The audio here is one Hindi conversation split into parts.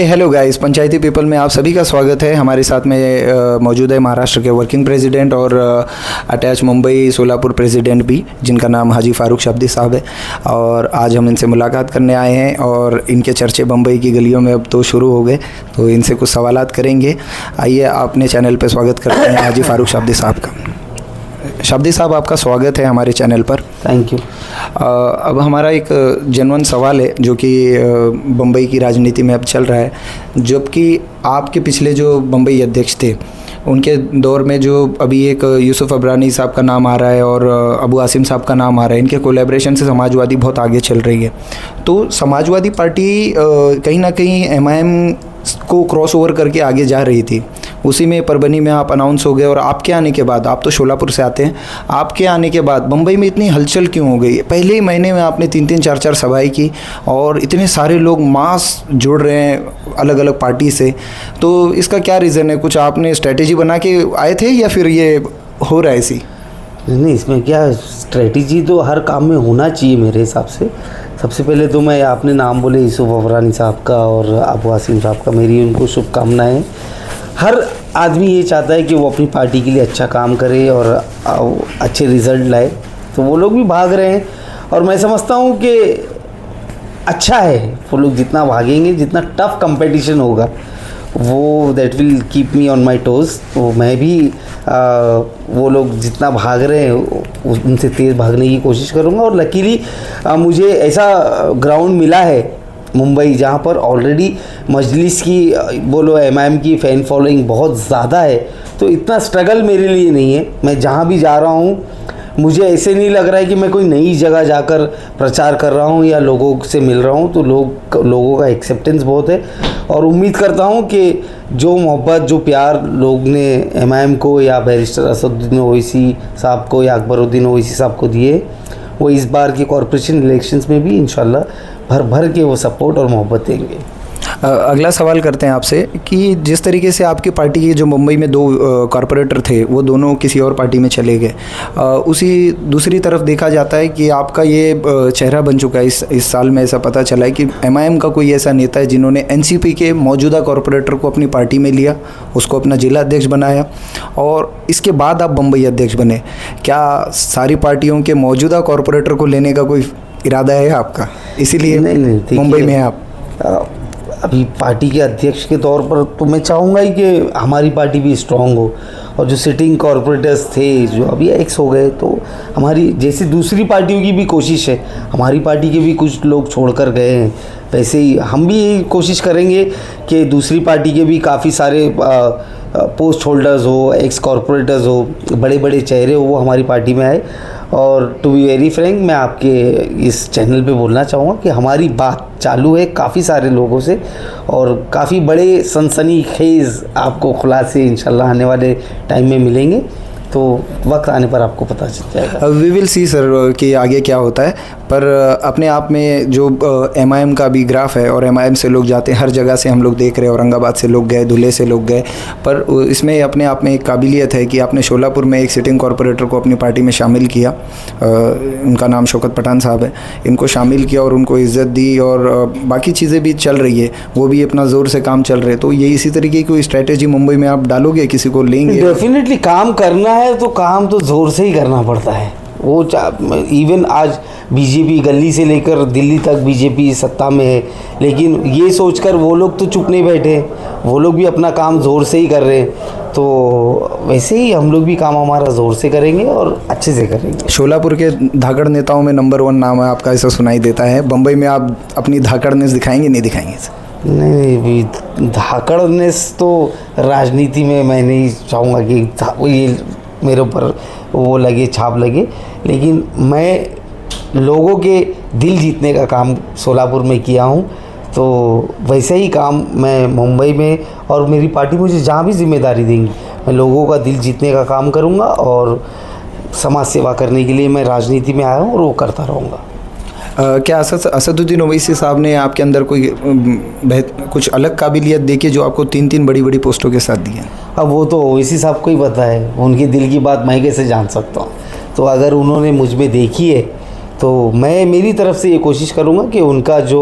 हेलो गाइस, पंचायती पीपल में आप सभी का स्वागत है। हमारे साथ में मौजूद है महाराष्ट्र के वर्किंग प्रेसिडेंट और अटैच मुंबई सोलापुर प्रेसिडेंट भी, जिनका नाम हाजी फारूक शाब्दी साहब है। और आज हम इनसे मुलाकात करने आए हैं और इनके चर्चे मुंबई की गलियों में अब तो शुरू हो गए, तो इनसे कुछ सवालात करेंगे। आइए, आपने चैनल पर स्वागत करते हैं हाजी फारूक शाब्दी साहब का। शाब्दी साहब, आपका स्वागत है हमारे चैनल पर। Thank you. अब हमारा एक जेन्युइन सवाल है जो कि बम्बई की राजनीति में अब चल रहा है। जबकि आपके पिछले जो बम्बई अध्यक्ष थे, उनके दौर में जो अभी एक यूसुफ अबरानी साहब का नाम आ रहा है और अबू आसिम साहब का नाम आ रहा है, इनके कोलैबोरेशन से समाजवादी बहुत आगे चल रही है। तो समाजवादी पार्टी कहीं ना कहीं एमआईएम को क्रॉस ओवर करके आगे जा रही थी। उसी में परभनी में आप अनाउंस हो गए और आपके आने के बाद, आप तो शोलापुर से आते हैं, आपके आने के बाद मुंबई में इतनी हलचल क्यों हो गई? पहले ही महीने में आपने 3-3, 4-4 सभाएं की और इतने सारे लोग मास जुड़ रहे हैं अलग अलग पार्टी से। तो इसका क्या रीज़न है? कुछ आपने स्ट्रेटेजी बना के आए थे या फिर ये हो रहा है ऐसी? नहीं, इसमें क्या स्ट्रेटजी तो हर काम में होना चाहिए मेरे हिसाब से। सबसे पहले तो मैं आपने नाम बोले यूसुफ अबरानी साहब का और अबू आसिम साहब का, मेरी उनको शुभकामनाएं। हर आदमी ये चाहता है कि वो अपनी पार्टी के लिए अच्छा काम करे और अच्छे रिज़ल्ट लाए, तो वो लोग भी भाग रहे हैं और मैं समझता हूँ कि अच्छा है। वो लोग जितना भागेंगे, जितना टफ कंपटीशन होगा, वो that will keep me on my toes. तो मैं भी वो लोग जितना भाग रहे हैं उनसे तेज़ भागने की कोशिश करूँगा। और लकीली मुझे ऐसा ग्राउंड मिला है मुंबई, जहाँ पर ऑलरेडी मजलिस की बोलो एमआईएम की फ़ैन फॉलोइंग बहुत ज़्यादा है, तो इतना स्ट्रगल मेरे लिए नहीं है। मैं जहाँ भी जा रहा हूँ, मुझे ऐसे नहीं लग रहा है कि मैं कोई नई जगह जाकर प्रचार कर रहा हूँ या लोगों से मिल रहा हूँ। तो लोगों का एक्सेप्टेंस बहुत है और उम्मीद करता हूँ कि जो मोहब्बत, जो प्यार लोग ने एमआईएम को या बैरिस्टर असदुद्दीन ओवैसी साहब को या अकबरुद्दीन ओवैसी साहब को दिए, वो इस बार की कॉरपोरेशन इलेक्शंस में भी इंशाल्लाह भर भर के वो सपोर्ट और मोहब्बत देंगे। अगला सवाल करते हैं आपसे कि जिस तरीके से आपकी पार्टी के जो मुंबई में 2 कॉरपोरेटर थे, वो दोनों किसी और पार्टी में चले गए। उसी दूसरी तरफ देखा जाता है कि आपका ये चेहरा बन चुका है। इस साल में ऐसा पता चला है कि एमआईएम का कोई ऐसा नेता है जिन्होंने एनसीपी के मौजूदा कॉरपोरेटर को अपनी पार्टी में लिया, उसको अपना जिला अध्यक्ष बनाया और इसके बाद आप मुंबई अध्यक्ष बने। क्या सारी पार्टियों के मौजूदा कॉरपोरेटर को लेने का कोई इरादा है आपका, इसीलिए मुंबई में आप? अभी पार्टी के अध्यक्ष के तौर पर तो मैं चाहूँगा ही कि हमारी पार्टी भी स्ट्रांग हो और जो सिटिंग कॉरपोरेटर्स थे जो अभी एक्स हो गए, तो हमारी जैसे दूसरी पार्टियों की भी कोशिश है, हमारी पार्टी के भी कुछ लोग छोड़कर गए हैं, वैसे ही हम भी यही कोशिश करेंगे कि दूसरी पार्टी के भी काफ़ी सारे पोस्ट होल्डर्स हो, एक्स कॉरपोरेटर्स हो, बड़े बड़े चेहरे हो, वो हमारी पार्टी में आए। और टू बी वेरी फ्रैंक, मैं आपके इस चैनल पे बोलना चाहूँगा कि हमारी बात चालू है काफ़ी सारे लोगों से और काफ़ी बड़े सनसनीखेज़ आपको खुलासे इंशाल्लाह आने वाले टाइम में मिलेंगे, तो वक्त आने पर आपको पता चल जाएगा। वी विल सी सर कि आगे क्या होता है। पर अपने आप में जो एमआईएम का भी ग्राफ है और एमआईएम से लोग जाते हैं, हर जगह से हम लोग देख रहे हैं, औरंगाबाद से लोग गए, धुले से लोग गए, पर इसमें अपने आप में एक काबिलियत है कि आपने शोलापुर में एक सिटिंग कॉरपोरेटर को अपनी पार्टी में शामिल किया। उनका नाम शौकत पठान साहब है। इनको शामिल किया और उनको इज़्ज़त दी और बाकी चीज़ें भी चल रही है, वो भी अपना ज़ोर से काम चल रहे। तो ये इसी तरीके की कोई स्ट्रैटेजी मुंबई में आप डालोगे, किसी को लेंगे? डेफिनेटली काम करना है तो काम तो ज़ोर से ही करना पड़ता है। वो इवन आज बीजेपी गली से लेकर दिल्ली तक बीजेपी सत्ता में है, लेकिन ये सोचकर वो लोग तो चुप नहीं बैठे, वो लोग भी अपना काम ज़ोर से ही कर रहे हैं। तो वैसे ही हम लोग भी काम हमारा ज़ोर से करेंगे और अच्छे से करेंगे। शोलापुर के धाकड़ नेताओं में नंबर 1 नाम है आपका, ऐसा सुनाई देता है। बम्बई में आप अपनी धाकड़नेस दिखाएंगे, नहीं दिखाएंगे? नहीं, धाकड़नेस तो राजनीति में मैं नहीं चाहूँगा कि ये मेरे ऊपर वो लगे, छाप लगे, लेकिन मैं लोगों के दिल जीतने का काम सोलापुर में किया हूँ, तो वैसे ही काम मैं मुंबई में और मेरी पार्टी मुझे जहाँ भी जिम्मेदारी देंगी, मैं लोगों का दिल जीतने का काम करूँगा और समाज सेवा करने के लिए मैं राजनीति में आया हूँ और वो करता रहूँगा। क्या असदुद्दीन ओवैसी साहब ने आपके अंदर कोई कुछ अलग काबिलियत देखी जो आपको 3-3 बड़ी बड़ी पोस्टों के साथ दी है? अब वो तो ओवैसी साहब को ही पता है, उनके दिल की बात मैं कैसे जान सकता हूँ। तो अगर उन्होंने मुझ में देखी है तो मैं मेरी तरफ से ये कोशिश करूँगा कि उनका जो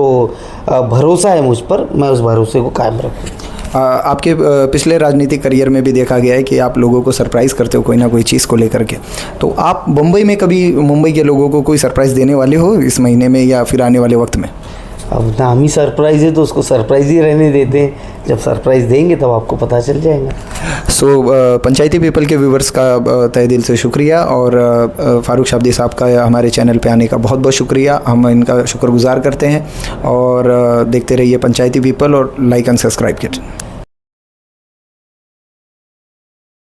भरोसा है मुझ पर, मैं उस भरोसे को कायम रखूँ। आपके पिछले राजनीतिक करियर में भी देखा गया है कि आप लोगों को सरप्राइज़ करते हो कोई ना कोई चीज़ को लेकर के। तो आप मुंबई में कभी मुंबई के लोगों को कोई सरप्राइज़ देने वाले हो इस महीने में या फिर आने वाले वक्त में? अब नाम ही सरप्राइज़ है तो उसको सरप्राइज़ ही रहने देते हैं। जब सरप्राइज़ देंगे तब आपको पता चल जाएगा। सो पंचायती पीपल के व्यूवर्स का तहे दिल से शुक्रिया, और फारूक शाब्दी साहब का हमारे चैनल पे आने का बहुत बहुत शुक्रिया। हम इनका शुक्रगुजार करते हैं, और देखते रहिए पंचायती पीपल और लाइक एंड सब्सक्राइब कीजिए।